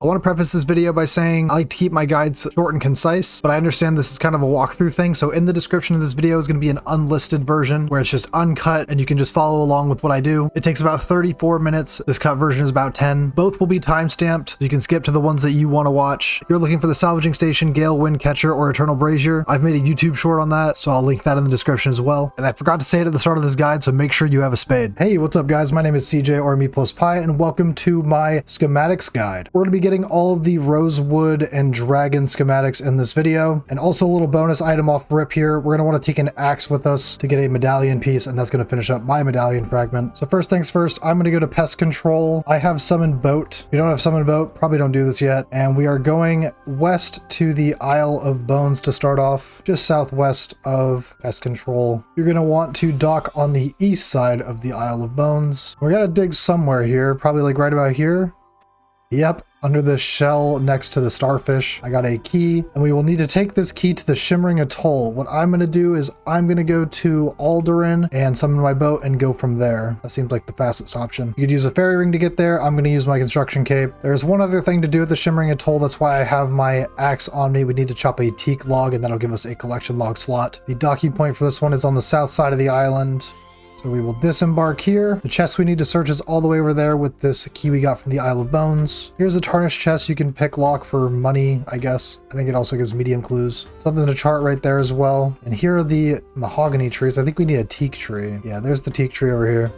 I want to preface this video by saying I like to keep my guides short and concise, but I understand this is kind of a walkthrough thing, so in the description of this video is going to be an unlisted version where it's just uncut and you can just follow along with what I do. It takes about 34 minutes. This cut version is about 10. Both will be timestamped, so you can skip to the ones that you want to watch. If you're looking for the salvaging station, gale, wind catcher, or eternal brazier, I've made a YouTube short on that, so I'll link that in the description as well. And I forgot to say it at the start of this guide, so make sure you have a spade. Hey, what's up guys? My name is CJ or Me Plus Pi, and welcome to my schematics guide. We're going to be getting all of the Rosewood and dragon schematics in this video, and also a little bonus item off rip here. We're going to want to take an axe with us to get a medallion piece, and that's going to finish up my medallion fragment. So first things first, I'm going to go to pest control. I have summoned boat. If you don't have summoned boat, probably don't do this yet. And we are going west to the Isle of Bones to start off, just southwest of pest control. You're going to want to dock on the east side of the Isle of Bones. We got to dig somewhere here, probably like right about here. Yep, under the shell next to the starfish. I got a key, and we will need to take this key to the Shimmering Atoll. What I'm going to do is I'm going to go to Alderan and summon my boat and go from there. That seems like the fastest option. You could use a fairy ring to get there. I'm going to use my construction cape. There's one other thing to do at the Shimmering Atoll. That's why I have my axe on me. We need to chop a teak log, and that'll give us a collection log slot. The docking point for this one is on the south side of the island. So we will disembark here. The chest we need to search is all the way over there with this key we got from the Isle of Bones. Here's a tarnished chest. You can pick lock for money, I guess. I think it also gives medium clues. Something to chart right there as well. And here are the mahogany trees. I think we need a teak tree. Yeah, there's the teak tree over here.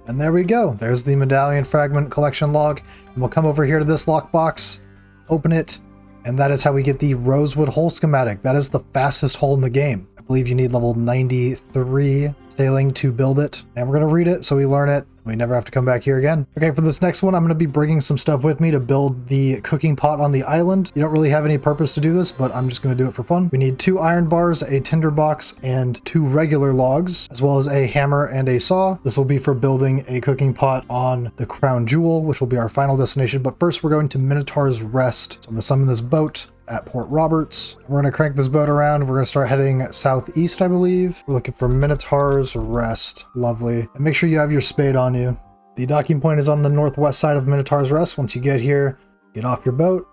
And there we go. There's the medallion fragment collection log. And we'll come over here to this lockbox, open it, and that is how we get the Rosewood hole schematic. That is the fastest hole in the game. I believe you need level 93 sailing to build it. And we're going to read it so we learn it. We never have to come back here again. Okay, for this next one, I'm going to be bringing some stuff with me to build the cooking pot on the island. You don't really have any purpose to do this, but I'm just going to do it for fun. We need 2 iron bars, a tinder box, and 2 regular logs, as well as a hammer and a saw. This will be for building a cooking pot on the Crown Jewel, which will be our final destination. But first, we're going to Minotaur's Rest. So I'm going to summon this boat at Port Roberts. We're going to crank this boat around. We're going to start heading southeast, I believe. We're looking for Minotaur's Rest. Lovely. And make sure you have your spade on you. The docking point is on the northwest side of Minotaur's Rest. Once you get here, get off your boat.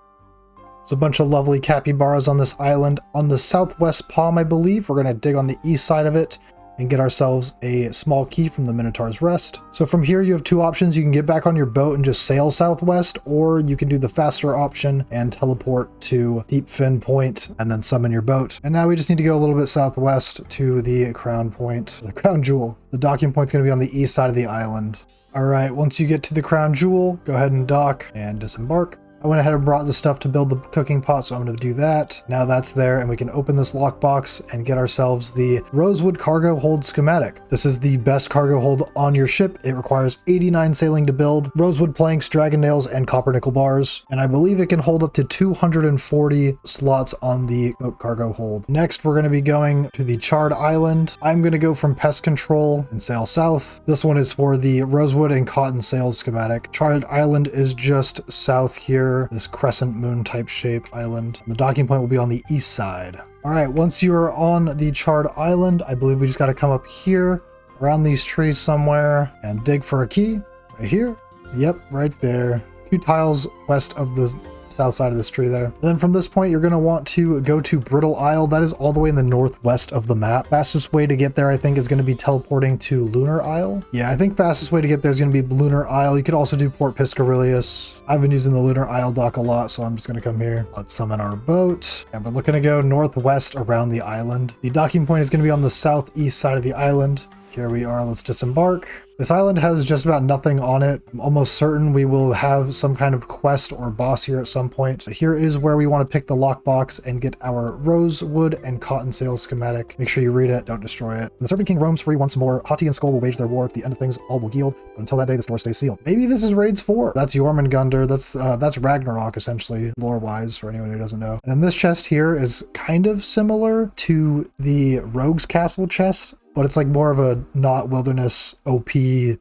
There's a bunch of lovely capybaras on this island. On the southwest palm, I believe, we're going to dig on the east side of it and get ourselves a small key from the Minotaur's Rest. So from here, you have 2 options. You can get back on your boat and just sail southwest, or you can do the faster option and teleport to Deep Fin Point and then summon your boat. And now we just need to go a little bit southwest to the Crown Point, the Crown Jewel. The docking point's going to be on the east side of the island. All right, once you get to the Crown Jewel, go ahead and dock and disembark. I went ahead and brought the stuff to build the cooking pot, so I'm going to do that. Now that's there, and we can open this lockbox and get ourselves the Rosewood cargo hold schematic. This is the best cargo hold on your ship. It requires 89 sailing to build, rosewood planks, dragon nails, and copper nickel bars. And I believe it can hold up to 240 slots on the boat cargo hold. Next, we're going to be going to the Charred Island. I'm going to go from pest control and sail south. This one is for the Rosewood and cotton sails schematic. Charred Island is just south here. This crescent moon type shape island. The docking point will be on the east side. All right, once you are on the Charred Island, I believe we just got to come up here around these trees somewhere and dig for a key right here. Yep, right there. 2 tiles west of the south side of this tree there. And then from this point, you're going to want to go to Brittle Isle. That is all the way in the northwest of the map. Fastest way to get there, I think, is going to be teleporting to Lunar Isle. Yeah, I think fastest way to get there is going to be Lunar Isle. You could also do Port Piscarius. I've been using the Lunar Isle dock a lot, so I'm just going to come here. Let's summon our boat. And we're looking to go northwest around the island. The docking point is going to be on the southeast side of the island. Here we are. Let's disembark. This island has just about nothing on it. I'm almost certain we will have some kind of quest or boss here at some point. But here is where we want to pick the lockbox and get our Rosewood and cotton sails schematic. Make sure you read it, don't destroy it. When the Serpent King roams free once more, Hati and Skull will wage their war. At the end of things, all will yield. But until that day, the door stays sealed. Maybe this is Raids 4. That's Jormungandr. That's Ragnarok, essentially, lore-wise, for anyone who doesn't know. And this chest here is kind of similar to the Rogue's Castle chest, but it's like more of a not wilderness OP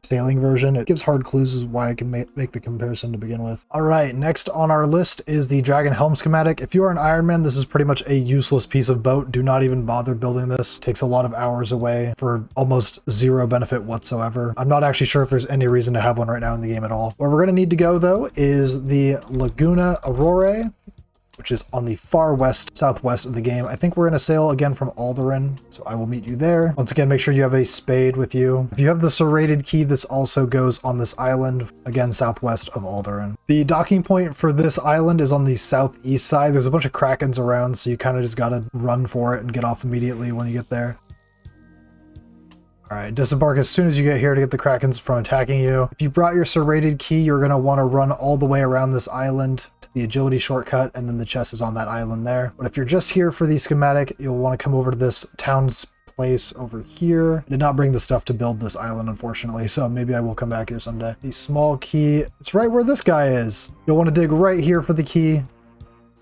sailing version. It gives hard clues is why I can make the comparison to begin with. All right, next on our list is the Dragon Helm schematic. If you are an Ironman, this is pretty much a useless piece of boat. Do not even bother building this. It takes a lot of hours away for almost zero benefit whatsoever. I'm not actually sure if there's any reason to have one right now in the game at all. Where we're going to need to go though is the Laguna Aurora, which is on the far west, southwest of the game. I think we're going to sail again from Alderaan, so I will meet you there. Once again, make sure you have a spade with you. If you have the serrated key, this also goes on this island, again, southwest of Alderaan. The docking point for this island is on the southeast side. There's a bunch of krakens around, so you kind of just got to run for it and get off immediately when you get there. All right, disembark as soon as you get here to get the krakens from attacking you. If you brought your serrated key, you're going to want to run all the way around this island to the agility shortcut, and then the chest is on that island there. But if you're just here for the schematic, you'll want to come over to this town's place over here. I did not bring the stuff to build this island, unfortunately, so maybe I will come back here someday. The small key, it's right where this guy is. You'll want to dig right here for the key.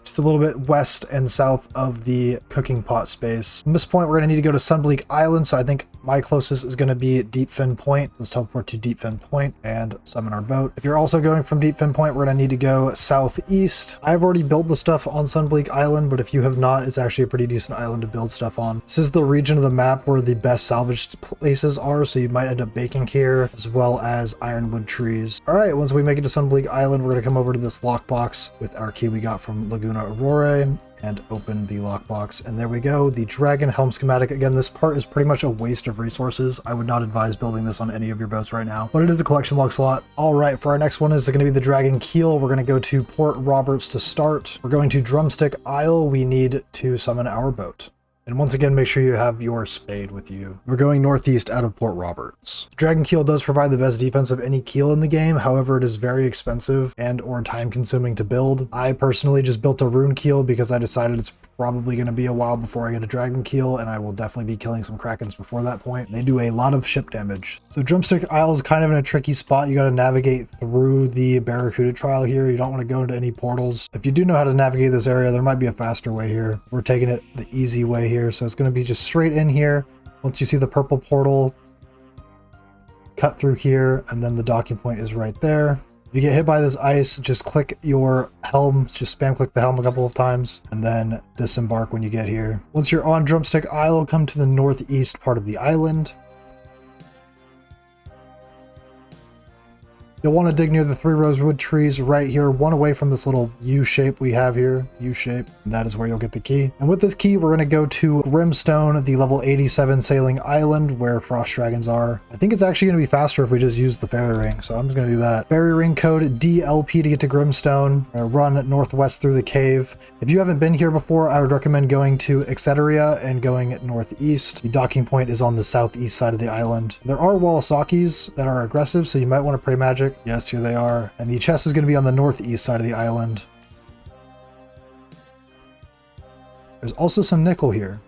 Just a little bit west and south of the cooking pot space. From this point, we're going to need to go to Sunbleak Island, so I think my closest is going to be Deepfin Point. Let's teleport to Deepfin Point and summon our boat. If you're also going from Deepfin Point, we're going to need to go southeast. I've already built the stuff on Sunbleak Island, but if you have not, it's actually a pretty decent island to build stuff on. This is the region of the map where the best salvaged places are, so you might end up baking here, as well as ironwood trees. All right, once we make it to Sunbleak Island, we're going to come over to this lockbox with our key we got from Laguna Aurora and open the lockbox, and there we go, the Dragon Helm schematic. Again, this part is pretty much a waste of resources. I would not advise building this on any of your boats right now, but it is a collection log slot. All right, for our next one is going to be the Dragon Keel. We're going to go to Port Roberts to start. We're going to Drumstick Isle. We need to summon our boat. And once again, make sure you have your spade with you. We're going northeast out of Port Roberts. Dragon Keel does provide the best defense of any keel in the game. However, it is very expensive and or time consuming to build. I personally just built a rune keel because I decided it's probably going to be a while before I get a dragon keel, and I will definitely be killing some krakens before that point. They do a lot of ship damage. So Drumstick Isle is kind of in a tricky spot. You got to navigate through the Barracuda trial here. You don't want to go into any portals. If you do know how to navigate this area, there might be a faster way here. We're taking it the easy way here, so it's going to be just straight in here. Once you see the purple portal, cut through here, and then the docking point is right there. If you get hit by this ice, just click your helm, just spam click the helm a couple of times, and then disembark when you get here. Once you're on Drumstick Isle, come to the northeast part of the island. You'll want to dig near the 3 rosewood trees right here, one away from this little U shape we have here, U shape, and that is where you'll get the key. And with this key, we're going to go to Grimstone, the level 87 sailing island where frost dragons are. I think it's actually going to be faster if we just use the ferry ring, so I'm just going to do that. Ferry ring code DLP to get to Grimstone. Run northwest through the cave. If you haven't been here before, I would recommend going to Exeteria and going northeast. The docking point is on the southeast side of the island. There are Walasakis that are aggressive, so you might want to pray magic. Yes, here they are. And the chest is going to be on the northeast side of the island. There's also some nickel here.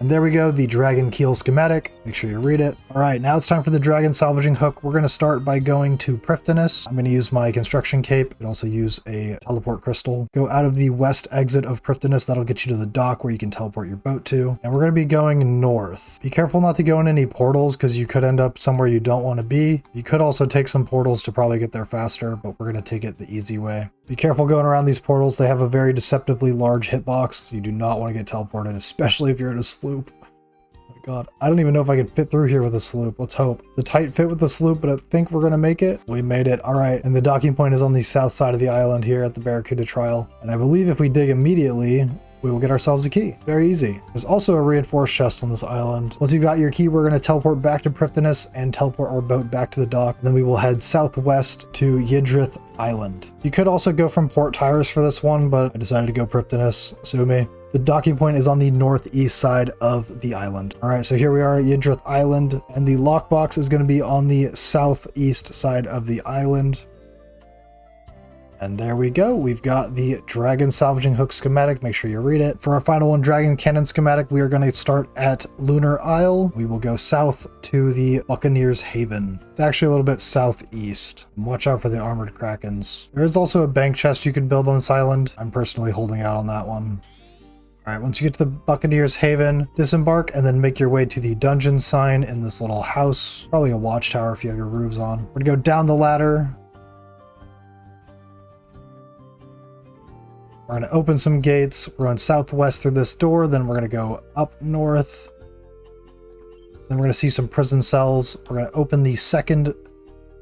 And there we go, the Dragon Keel schematic. Make sure you read it. All right, now it's time for the Dragon Salvaging Hook. We're going to start by going to Prifddinas. I'm going to use my construction cape. You can also use a teleport crystal. Go out of the west exit of Prifddinas. That'll get you to the dock where you can teleport your boat to. And we're going to be going north. Be careful not to go in any portals because you could end up somewhere you don't want to be. You could also take some portals to probably get there faster, but we're going to take it the easy way. Be careful going around these portals. They have a very deceptively large hitbox. You do not want to get teleported, especially if you're in a sloop. Oh my god. I don't even know if I can fit through here with a sloop. Let's hope. It's a tight fit with the sloop, but I think we're going to make it. We made it. All right. And the docking point is on the south side of the island here at the Barracuda Trial. And I believe if we dig immediately, we will get ourselves a key. Very easy. There's also a reinforced chest on this island. Once you've got your key, we're going to teleport back to Prifddinas and teleport our boat back to the dock. And then we will head southwest to Yidrith Island. You could also go from Port Tyrus for this one, but I decided to go Prifddinas. Sue me. The docking point is on the northeast side of the island. All right, so here we are at Yidrith Island, and the lockbox is going to be on the southeast side of the island. And there we go. We've got the Dragon Salvaging Hook schematic. Make sure you read it. For our final one, Dragon Cannon schematic, we are going to start at Lunar Isle. We will go south to the Buccaneers Haven. It's actually a little bit southeast. Watch out for the armored krakens. There is also a bank chest you can build on this island. I'm personally holding out on that one. All right, once you get to the Buccaneer's Haven, disembark and then make your way to the dungeon sign in this little house. Probably a watchtower if you have your roofs on. We're gonna go down the ladder. We're gonna open some gates. We're going southwest through this door, then we're gonna go up north. Then we're gonna see some prison cells. We're gonna open the second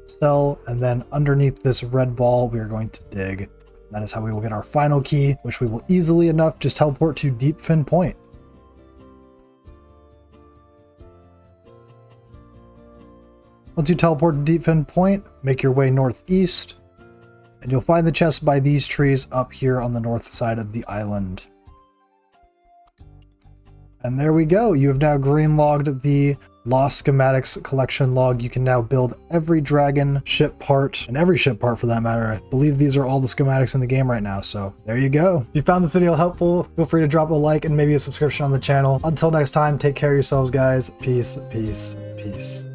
cell, and then underneath this red ball, we are going to dig. That is how we will get our final key, which we will easily enough just teleport to Deep Fin Point. Once you teleport to Deep Fin Point, make your way northeast, and you'll find the chest by these trees up here on the north side of the island. And there we go. You have now green logged the Lost Schematics collection log. You can now build every dragon ship part, and every ship part for that matter. I believe these are all the schematics in the game right now, so there you go. If you found this video helpful, feel free to drop a like and maybe a subscription on the channel. Until next time, take care of yourselves, guys. Peace, peace, peace.